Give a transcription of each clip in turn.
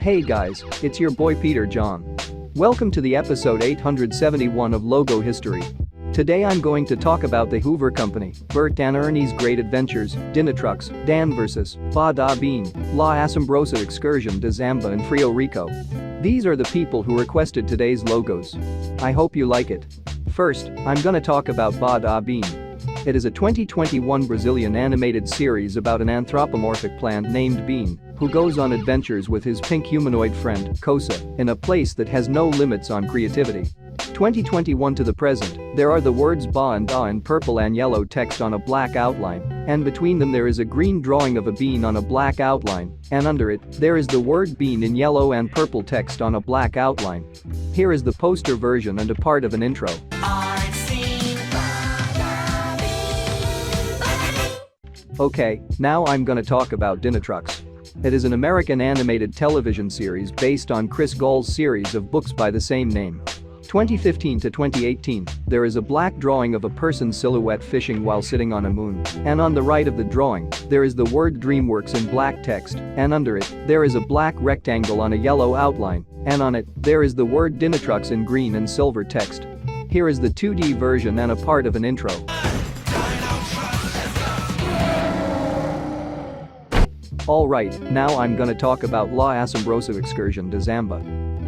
Hey guys, it's your boy Peter John. Welcome to the episode 871 of Logo History. Today I'm going to talk about the Hoover Company, Bert and Ernie's Great Adventures, Dinotrux, Dan vs. Ba Da Bean, La Asombrosa Excursion de Zamba and Frio Rico. These are the people who requested today's logos. I hope you like it. First, I'm gonna talk about Ba Da Bean. It is a 2021 Brazilian animated series about an anthropomorphic plant named Bean, who goes on adventures with his pink humanoid friend, Kosa, in a place that has no limits on creativity. 2021 to the present, there are the words ba and da in purple and yellow text on a black outline, and between them there is a green drawing of a bean on a black outline, and under it, there is the word bean in yellow and purple text on a black outline. Here is the poster version and a part of an intro. Okay, now I'm gonna talk about Dinotrux. It is an American animated television series based on Chris Gall's series of books by the same name. 2015 to 2018, there is a black drawing of a person's silhouette fishing while sitting on a moon, and on the right of the drawing, there is the word DreamWorks in black text, and under it, there is a black rectangle on a yellow outline, and on it, there is the word Dinotrux in green and silver text. Here is the 2D version and a part of an intro. Alright, now I'm gonna talk about La Asombrosa Excursión de Zamba.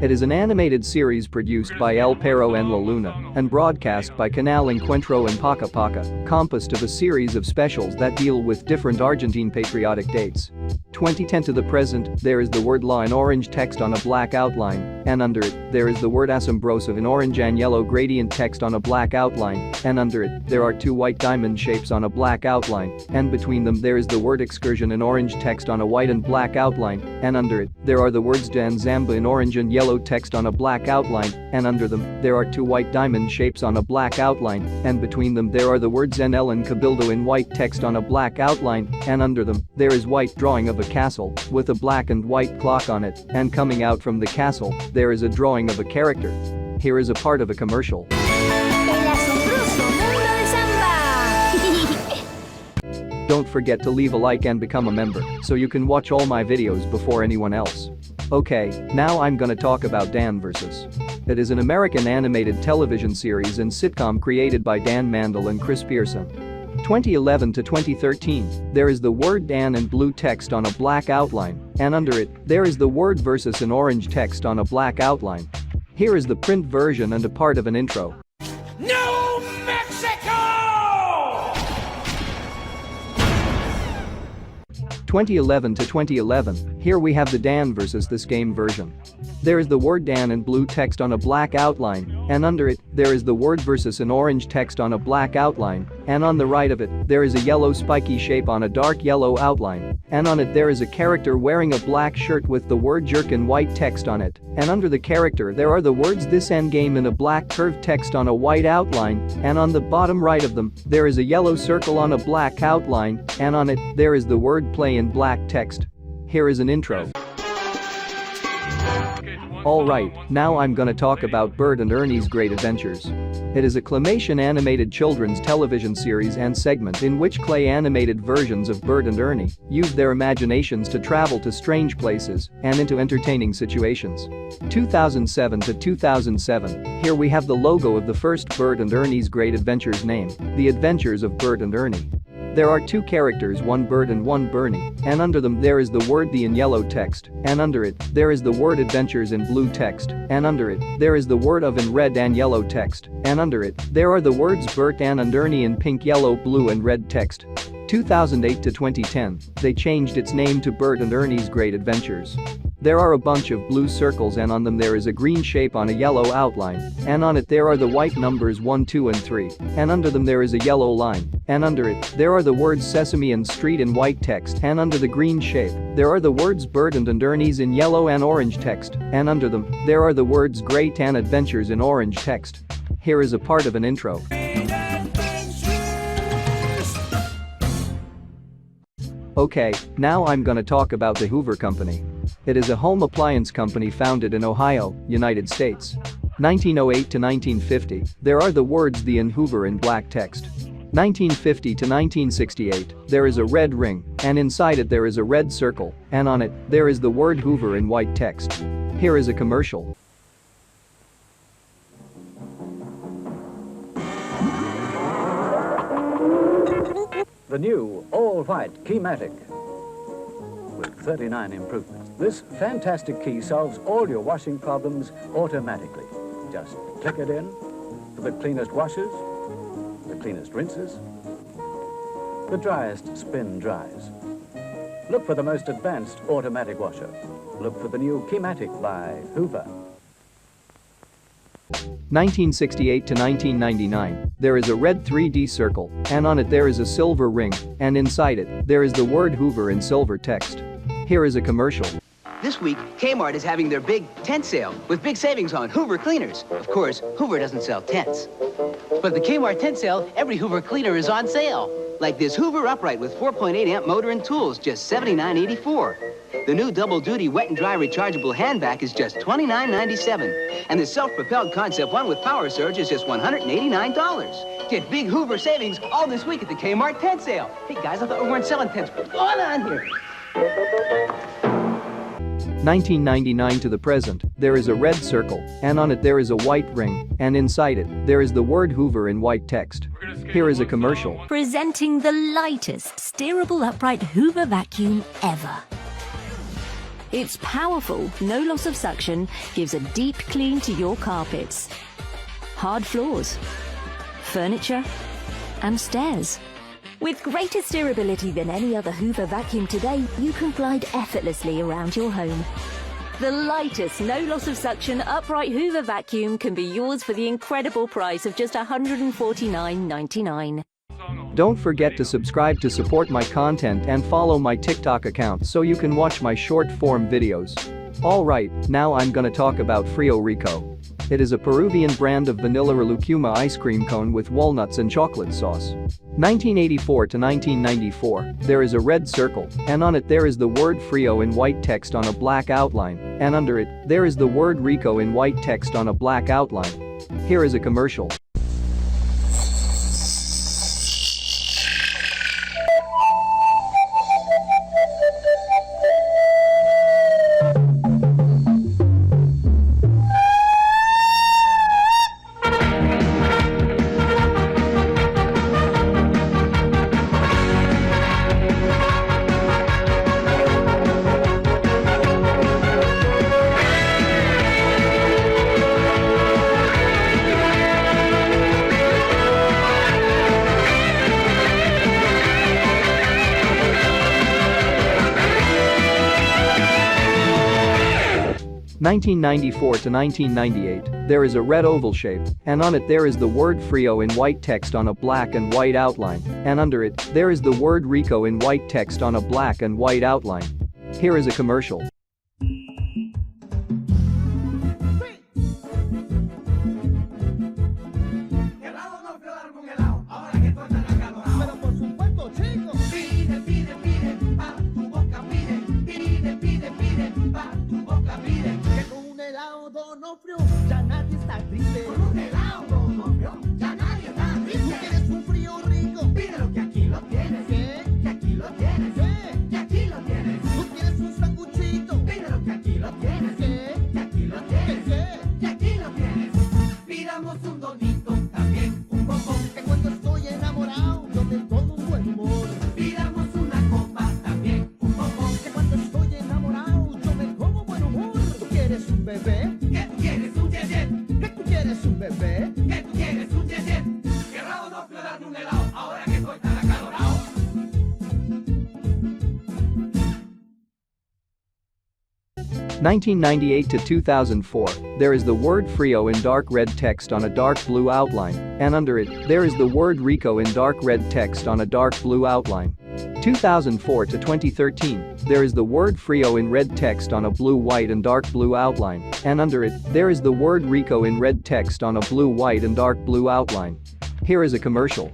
It is an animated series produced by El Perro and La Luna and broadcast by Canal Encuentro and Paca Paca, composed of a series of specials that deal with different Argentine patriotic dates. 2010 to the present, there is the word La in orange text on a black outline, and under it, there is the word asombrosa in orange and yellow gradient text on a black outline, and under it, there are two white diamond shapes on a black outline, and between them there is the word excursion in orange text on a white and black outline, and under it, there are the words Da and Zamba in orange and yellow text on a black outline, and under them, there are two white diamond shapes on a black outline, and between them there are the words NL and Cabildo in white text on a black outline, and under them, there is white drawing of a castle with a black and white clock on it, and coming out from the castle, there is a drawing of a character. Here is a part of a commercial. Don't forget to leave a like and become a member so you can watch all my videos before anyone else. Okay, now I'm gonna talk about Dan vs. It is an American animated television series and sitcom created by Dan Mandel and Chris Pearson. 2011 to 2013, there is the word Dan in blue text on a black outline, and under it, there is the word versus in orange text on a black outline. Here is the print version and a part of an intro. New Mexico! 2011 to 2011, here we have the Dan vs. This Game version. There is the word Dan in blue text on a black outline, and under it, there is the word versus in orange text on a black outline, and on the right of it, there is a yellow spiky shape on a dark yellow outline, and on it there is a character wearing a black shirt with the word jerk in white text on it, and under the character there are the words This Endgame in a black curved text on a white outline, and on the bottom right of them, there is a yellow circle on a black outline, and on it, there is the word play in black text. Here is an intro. Alright, now I'm gonna talk about Bert and Ernie's Great Adventures. It is a claymation animated children's television series and segment in which clay animated versions of Bert and Ernie use their imaginations to travel to strange places and into entertaining situations. 2007 to 2007, here we have the logo of the first Bert and Ernie's Great Adventures name, The Adventures of Bert and Ernie. There are two characters, one Bert and one Bernie, and under them there is the word the in yellow text, and under it, there is the word adventures in blue text, and under it, there is the word of in red and yellow text, and under it, there are the words Bert and Ernie in pink, yellow, blue and red text. 2008 to 2010, they changed its name to Bert and Ernie's Great Adventures. There are a bunch of blue circles and on them there is a green shape on a yellow outline, and on it there are the white numbers 1, 2 and 3, and under them there is a yellow line, and under it, there are the words Sesame and Street in white text, and under the green shape, there are the words Bert and Ernie's in yellow and orange text, and under them, there are the words Great and Adventures in orange text. Here is a part of an intro. Okay, now I'm gonna talk about the Hoover Company. It is a home appliance company founded in Ohio, United States. 1908 to 1950, there are the words The and Hoover in black text. 1950 to 1968, there is a red ring, and inside it there is a red circle, and on it, there is the word Hoover in white text. Here is a commercial. The new all-white Keymatic with 39 improvements. This fantastic key solves all your washing problems automatically. Just click it in for the cleanest washes, the cleanest rinses, the driest spin dries. Look for the most advanced automatic washer. Look for the new Keymatic by Hoover. 1968 to 1999, there is a red 3D circle, and on it there is a silver ring, and inside it, there is the word Hoover in silver text. Here is a commercial. This week, Kmart is having their big tent sale with big savings on Hoover cleaners. Of course, Hoover doesn't sell tents. But at the Kmart tent sale, every Hoover cleaner is on sale. Like this Hoover upright with 4.8 amp motor and tools, just $79.84. The new double-duty wet and dry rechargeable hand vac is just $29.97. And the self-propelled Concept 1 with power surge is just $189. Get big Hoover savings all this week at the Kmart tent sale. Hey guys, I thought we weren't selling tents. What's going on here? 1999 to the present, there is a red circle, and on it there is a white ring, and inside it, there is the word Hoover in white text. Here is a commercial. Presenting the lightest steerable upright Hoover vacuum ever. Its powerful, no loss of suction gives a deep clean to your carpets, hard floors, furniture, and stairs. With greater steerability than any other Hoover vacuum today, you can glide effortlessly around your home. The lightest, no loss of suction upright Hoover vacuum can be yours for the incredible price of just $149.99. Don't forget to subscribe to support my content and follow my TikTok account so you can watch my short-form videos. Alright, now I'm gonna talk about Frio Rico. It is a Peruvian brand of vanilla or lucuma ice cream cone with walnuts and chocolate sauce. 1984 to 1994, there is a red circle, and on it there is the word Frio in white text on a black outline, and under it, there is the word Rico in white text on a black outline. Here is a commercial. (1994 to 1998), there is a red oval shape, and on it there is the word Frio in white text on a black and white outline, and under it, there is the word Rico in white text on a black and white outline. Here is a commercial. Ya nadie está triste. Con un helado Donofrio, ya nadie está triste. Tú quieres un frío rico, pídelo que aquí lo tienes. ¿Qué? Que aquí lo tienes. ¿Qué? Que aquí lo tienes. Tú quieres un sanguchito, pídelo que aquí lo tienes. ¿Qué? Que aquí lo tienes. ¿Qué? Que aquí lo tienes. Pidamos un donito, también un bombón. Que cuando estoy enamorado, yo me pongo un buen humor. Pidamos una copa, también un bombón. Que cuando estoy enamorado, yo me pongo buen humor. ¿Tú quieres un bebé? ¿Qué tú quieres? Un yeyet. ¿Qué tú quieres? Un bebé. ¿Qué tú quieres? Un yeyet. Querrá Donofrio darme un helado, ahora que estoy tan acalorado. (1998 to 2004), there is the word Frio in dark red text on a dark blue outline, and under it, there is the word Rico in dark red text on a dark blue outline. 2004 to 2013, there is the word Frio in red text on a blue, white and dark blue outline, and under it, there is the word Rico in red text on a blue, white and dark blue outline. Here is a commercial.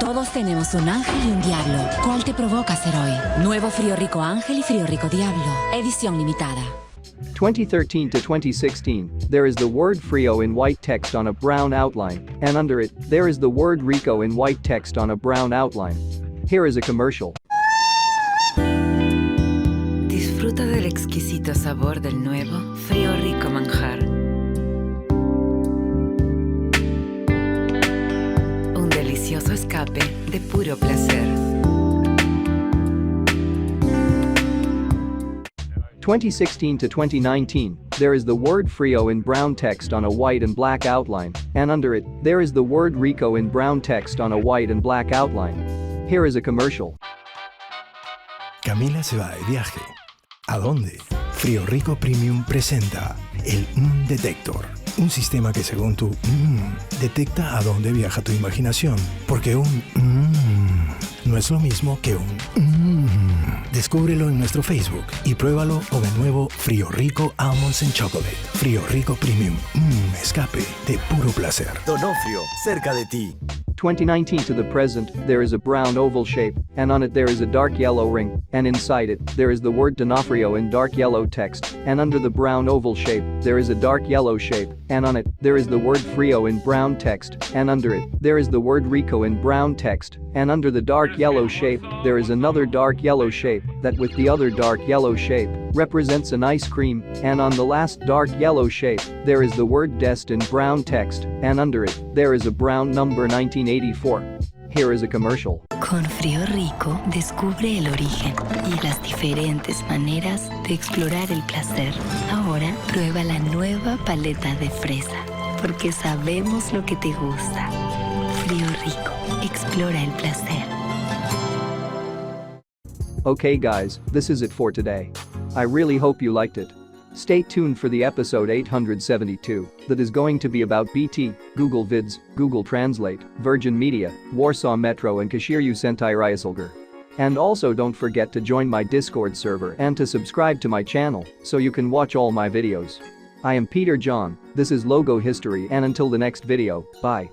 Todos tenemos un ángel y un diablo. ¿Cuál te provoca ser hoy? Nuevo Frio Rico Ángel y Frio Rico Diablo. Edición limitada. 2013 to 2016, there is the word Frio in white text on a brown outline, and under it, there is the word Rico in white text on a brown outline. Here is a commercial. Disfruta del exquisito sabor del nuevo Frio Rico manjar. Un delicioso escape de puro placer. 2016 to 2019, there is the word Frio in brown text on a white and black outline, and under it, there is the word Rico in brown text on a white and black outline. Here is a commercial. Camila se va de viaje. ¿A dónde? Frio Rico Premium presenta el Detector. Un sistema que según tu detecta a dónde viaja tu imaginación. Porque un no es lo mismo que un Descúbrelo en nuestro Facebook y pruébalo con el nuevo Frio Rico Almonds and Chocolate. Frio Rico Premium. Escape de puro placer. Donofrio, cerca de ti. 2019 to the present, there is a brown oval shape, and on it there is a dark yellow ring, and inside it, there is the word Donofrio in dark yellow text, and under the brown oval shape, there is a dark yellow shape, and on it, there is the word Frio in brown text, and under it, there is the word Rico in brown text, and under the dark yellow shape, there is another dark yellow shape, that with the other dark yellow shape, represents an ice cream, and on the last dark yellow shape, there is the word Dest in brown text, and under it, there is a brown number 1984. Here is a commercial. Con Frio Rico descubre el origen y las diferentes maneras de explorar el placer. Ahora prueba la nueva paleta de fresa, porque sabemos lo que te gusta. Frio Rico, explora el placer. Okay guys, this is it for today. I really hope you liked it. Stay tuned for the episode 872 that is going to be about BT, Google Vids, Google Translate, Virgin Media, Warsaw Metro and Kashiryu Sentai Ryasulgar. And also don't forget to join my Discord server and to subscribe to my channel so you can watch all my videos. I am Peter John, this is Logo History and until the next video, bye.